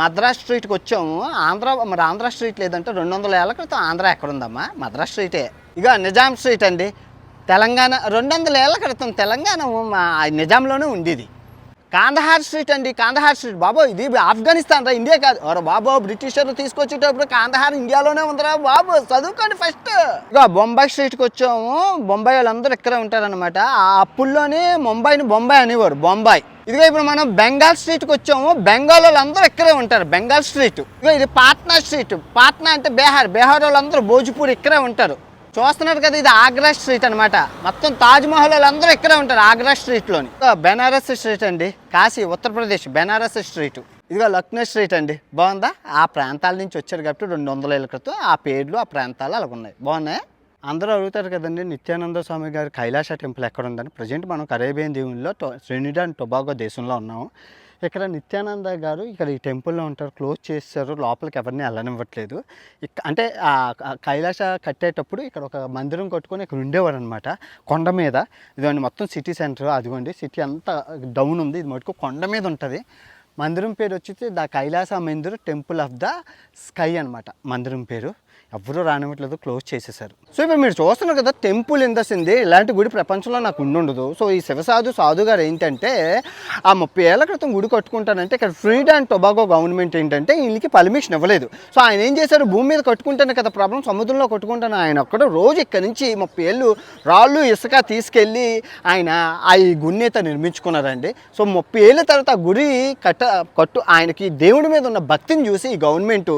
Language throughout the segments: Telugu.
మద్రాస్ స్ట్రీట్కి వచ్చాము. ఆంధ్ర స్ట్రీట్ లేదంటే 200 ఏళ్ల క్రితం ఆంధ్ర ఎక్కడుందమ్మా? మద్రాస్ స్ట్రీటే. ఇక నిజాం స్ట్రీట్ అండి, తెలంగాణ 200 ఏళ్ల క్రితం తెలంగాణ నిజాంలోనే ఉండేది. కాందహార్ స్ట్రీట్ అండి, కాందహార్ స్ట్రీట్. బాబో ఇది ఆఫ్ఘనిస్తాన్ రా, ఇండియా కాదు. అరే బాబో, బ్రిటిషర్లు తీసుకొచ్చేటప్పుడు కాందహార్ ఇండియాలోనే ఉందిరా బాబు, చదువుకోండి ఫస్ట్. ఇక బొంబాయి స్ట్రీట్కి వచ్చాము. బొంబాయి వాళ్ళందరూ ఇక్కడే ఉంటారనమాట. ఆ అప్పుల్లోనే ముంబైని బొంబాయి అనేవారు, బొంబాయి. ఇదిగో ఇప్పుడు మనం బెంగాల్ స్ట్రీట్కి వచ్చాము. బెంగాల్ వాళ్ళందరూ ఇక్కడే ఉంటారు, బెంగాల్ స్ట్రీట్. ఇదిగో ఇది పాట్నా స్ట్రీట్. పాట్నా అంటే బీహార్ వాళ్ళందరూ భోజ్పూర్ ఇక్కడే ఉంటారు. చూస్తున్నారు కదా, ఇది ఆగ్రా స్ట్రీట్ అనమాట. మొత్తం తాజ్మహల్ వాళ్ళందరూ ఇక్కడే ఉంటారు ఆగ్రా స్ట్రీట్లోని. బెనారస్ స్ట్రీట్ అండి, కాశీ ఉత్తరప్రదేశ్ బెనారస్ స్ట్రీట్. ఇదిగో లక్నో స్ట్రీట్ అండి, బాగుందా? ఆ ప్రాంతాల నుంచి వచ్చారు కాబట్టి 200 ఏళ్ళ క్రితం ఆ పేర్లు ఆ ప్రాంతాలు అలాగ ఉన్నాయి, బాగున్నాయి. అందరూ అడుగుతారు కదండి, నిత్యానంద స్వామి గారి కైలాస టెంపుల్ ఎక్కడ ఉందని. ప్రజెంట్ మనం కరేబియన్ దీవుల్లో ట్రినిడాడ్ అండ్ టొబాగో దేశంలో ఉన్నాము. ఇక్కడ నిత్యానంద గారు ఇక్కడ ఈ టెంపుల్లో ఉంటారు, క్లోజ్ చేస్తారు, లోపలికి ఎవరిని వెళ్ళనివ్వట్లేదు. అంటే కైలాస కట్టేటప్పుడు ఇక్కడ ఒక మందిరం కట్టుకొని ఇక్కడ ఉండేవారు అనమాట, కొండ మీద. ఇదిగోండి మొత్తం సిటీ సెంటర్, అదిగోండి సిటీ అంతా డౌన్ ఉంది, ఇది మటుకు కొండ మీద ఉంటుంది. మందిరం పేరు వచ్చి the Kailasa Mandir temple of the sky అనమాట మందిరం పేరు. ఎవరూ రానివ్వట్లేదు, క్లోజ్ చేసేసారు. సో ఇప్పుడు మీరు చూస్తున్నారు కదా, టెంపుల్ ఇన్ ద సింధ్. ఇలాంటి గుడి ప్రపంచంలో నాకు ఉండదు. సో ఈ సాధు గారు ఏంటంటే ఆ 30 ఏళ్ల క్రితం గుడి కట్టుకుంటానంటే ఇక్కడ ట్రినిడాడ్ అండ్ టొబాగో గవర్నమెంట్ ఏంటంటే వీళ్ళకి పర్మిషన్ ఇవ్వలేదు. సో ఆయన ఏం చేశారు, భూమి మీద కట్టుకుంటానే కదా ప్రాబ్లం, సముద్రంలో కట్టుకుంటాను ఆయన ఒక్కడు రోజు ఇక్కడ నుంచి 30 ఏళ్ళు రాళ్ళు ఇసుక తీసుకెళ్ళి ఆయన ఆ ఈ గుడిని అయితే నిర్మించుకున్నారండి. సో 30 ఏళ్ళ తర్వాత ఆ గుడి కట్టు ఆయనకి దేవుడి మీద ఉన్న భక్తిని చూసి ఈ గవర్నమెంట్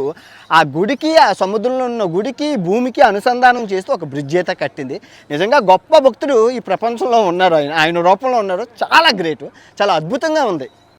ఆ గుడికి, ఆ సముద్రంలో ఉన్న గుడికి, భూమికి అనుసంధానం చేస్తూ ఒక బ్రిడ్జ్ అయితే కట్టింది. నిజంగా గొప్ప భక్తుడు ఈ ప్రపంచంలో ఉన్నారు, ఆయన రూపంలో ఉన్నారు. చాలా గ్రేట్, చాలా అద్భుతంగా ఉంది.